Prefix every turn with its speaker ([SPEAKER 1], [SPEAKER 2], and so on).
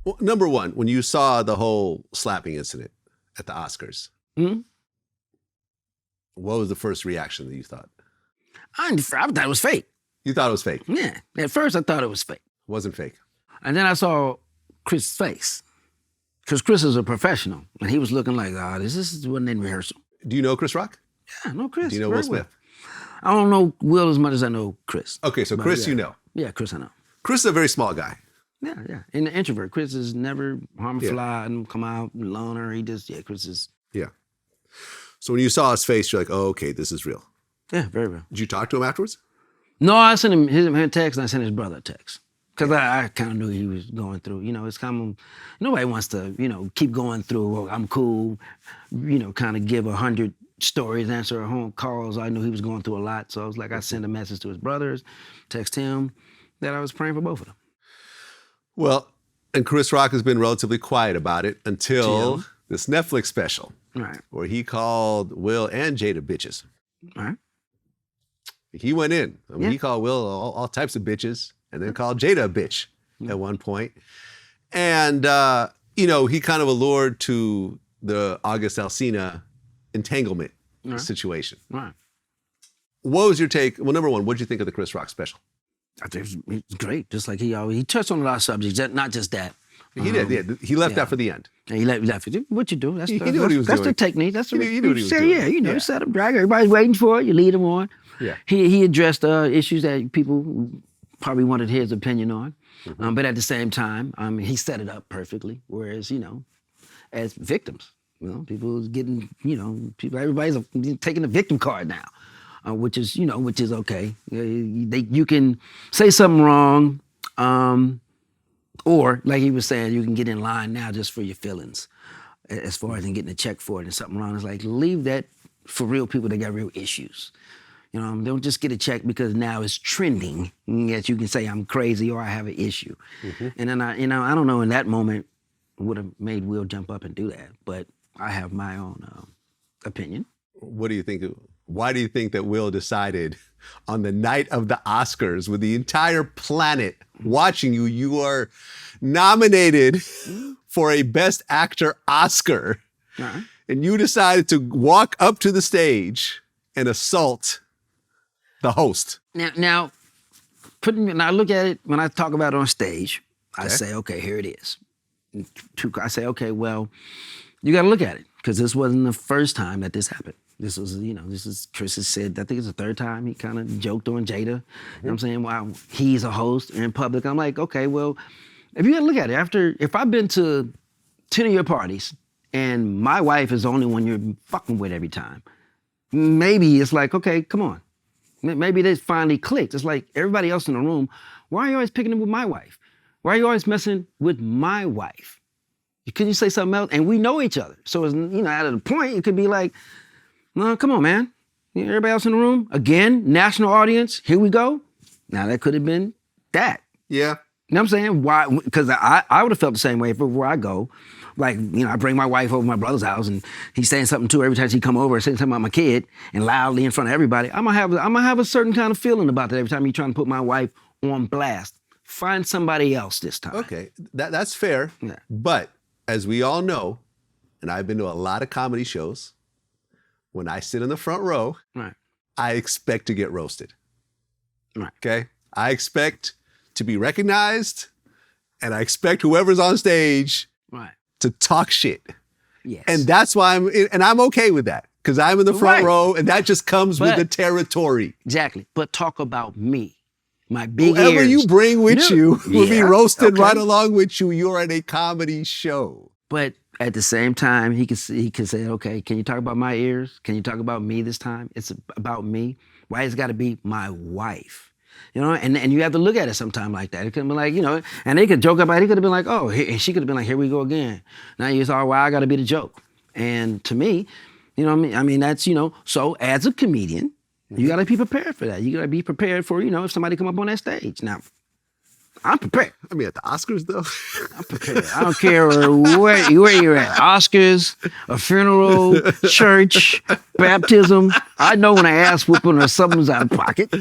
[SPEAKER 1] Well, number one, when you saw the whole slapping incident at the Oscars, what was the first reaction that you thought?
[SPEAKER 2] I thought it was fake.
[SPEAKER 1] You thought it was fake?
[SPEAKER 2] Yeah. At first, I thought it was fake.
[SPEAKER 1] It wasn't fake.
[SPEAKER 2] And then I saw Chris' face. Because Chris is a professional. And he was looking like, this wasn't in rehearsal.
[SPEAKER 1] Do you know Chris Rock?
[SPEAKER 2] Yeah, I know Chris.
[SPEAKER 1] Do you know Will Smith?
[SPEAKER 2] I don't know Will as much as I know Chris.
[SPEAKER 1] Okay, so Chris,
[SPEAKER 2] yeah.
[SPEAKER 1] you know.
[SPEAKER 2] Yeah, Chris I know.
[SPEAKER 1] Chris is a very small guy.
[SPEAKER 2] Yeah. And the introvert. Chris is never harm a fly and come out loner. Chris is...
[SPEAKER 1] Yeah. So when you saw his face, you're like, oh, okay, this is real.
[SPEAKER 2] Yeah, very real.
[SPEAKER 1] Did you talk to him afterwards?
[SPEAKER 2] No, I sent him a text and I sent his brother a text. Because I kind of knew he was going through, it's kind of, nobody wants to, keep going through, well, I'm cool, kind of give 100 stories, answer 100 calls. I knew he was going through a lot. So I was like, I sent a message to his brothers, text him that I was praying for both of them.
[SPEAKER 1] Well, and Chris Rock has been relatively quiet about it until this Netflix special.
[SPEAKER 2] Right.
[SPEAKER 1] Where he called Will and Jada bitches.
[SPEAKER 2] Right.
[SPEAKER 1] He went in. He called Will all types of bitches and then called Jada a bitch at one point. And, he kind of allured to the August Alaina entanglement situation.
[SPEAKER 2] Right.
[SPEAKER 1] What was your take? Well, number one, what did you think of the Chris Rock special?
[SPEAKER 2] I think it was great. Just like he touched on a lot of subjects, not just that.
[SPEAKER 1] He did. Yeah. He left that for the end.
[SPEAKER 2] And he left it. What you do? That's
[SPEAKER 1] he knew what he was doing.
[SPEAKER 2] That's the technique. That's the
[SPEAKER 1] he knew what he was doing.
[SPEAKER 2] Yeah, you set up drag. Everybody's waiting for it. You lead them on.
[SPEAKER 1] Yeah.
[SPEAKER 2] He addressed issues that people probably wanted his opinion on, but at the same time, he set it up perfectly. Whereas as victims, people getting everybody's taking the victim card now, which is okay. You can say something wrong. Or, like he was saying, you can get in line now just for your feelings as far as getting a check for it and something wrong. It's like, leave that for real people that got real issues. Don't just get a check because now it's trending that you can say I'm crazy or I have an issue. And then I don't know in that moment would have made Will jump up and do that, but I have my own opinion.
[SPEAKER 1] What do you think? Why do you think that Will decided on the night of the Oscars with the entire planet watching you, you are nominated for a Best Actor Oscar, and you decided to walk up to the stage and assault the host?
[SPEAKER 2] Now, I look at it, when I talk about it on stage, I say, okay, here it is. I say, okay, well, you got to look at it, because this wasn't the first time that this happened. This was, Chris has said, I think it's the third time he kind of joked on Jada. You know what I'm saying? Wow, he's a host in public. I'm like, okay, well, if you gotta look at it, if I've been to 10 of your parties and my wife is the only one you're fucking with every time, maybe it's like, okay, come on. Maybe they finally clicked. It's like everybody else in the room, why are you always picking it with my wife? Why are you always messing with my wife? Couldn't you say something else? And we know each other. So it's, at a point, it could be like, no, come on, man. Everybody else in the room, again, national audience, here we go. Now, that could have been that.
[SPEAKER 1] Yeah.
[SPEAKER 2] You know what I'm saying? Why? Because I would have felt the same way where I go. Like, I bring my wife over to my brother's house and he's saying something to her every time she come over, saying something about my kid and loudly in front of everybody. I'm gonna have a certain kind of feeling about that every time you're trying to put my wife on blast. Find somebody else this time.
[SPEAKER 1] Okay, that's fair.
[SPEAKER 2] Yeah.
[SPEAKER 1] But as we all know, and I've been to a lot of comedy shows, when I sit in the front row, I expect to get roasted.
[SPEAKER 2] Right.
[SPEAKER 1] Okay? I expect to be recognized, and I expect whoever's on stage to talk shit.
[SPEAKER 2] Yes.
[SPEAKER 1] And that's why I'm okay with that, because I'm in the front row, and that just comes with the territory.
[SPEAKER 2] Exactly. But talk about me. My big
[SPEAKER 1] Whoever
[SPEAKER 2] ears.
[SPEAKER 1] you bring with you will be roasted right along with you. You're at a comedy show.
[SPEAKER 2] But at the same time, he could say, okay, can you talk about my ears? Can you talk about me this time? It's about me. Why has it got to be my wife? And you have to look at it sometime like that. It could be like, and they could joke about it. He could have been like, oh, she could have been like, here we go again. Now you thought, well, I got to be the joke. And to me, I mean, that's, so as a comedian, you got to be prepared for that. You got to be prepared for, if somebody come up on that stage. Now, I'm prepared.
[SPEAKER 1] I mean, at the Oscars, though.
[SPEAKER 2] I'm prepared. I don't care where you're at. Oscars, a funeral, church, baptism. I know when I ass whooping or something's out of pocket.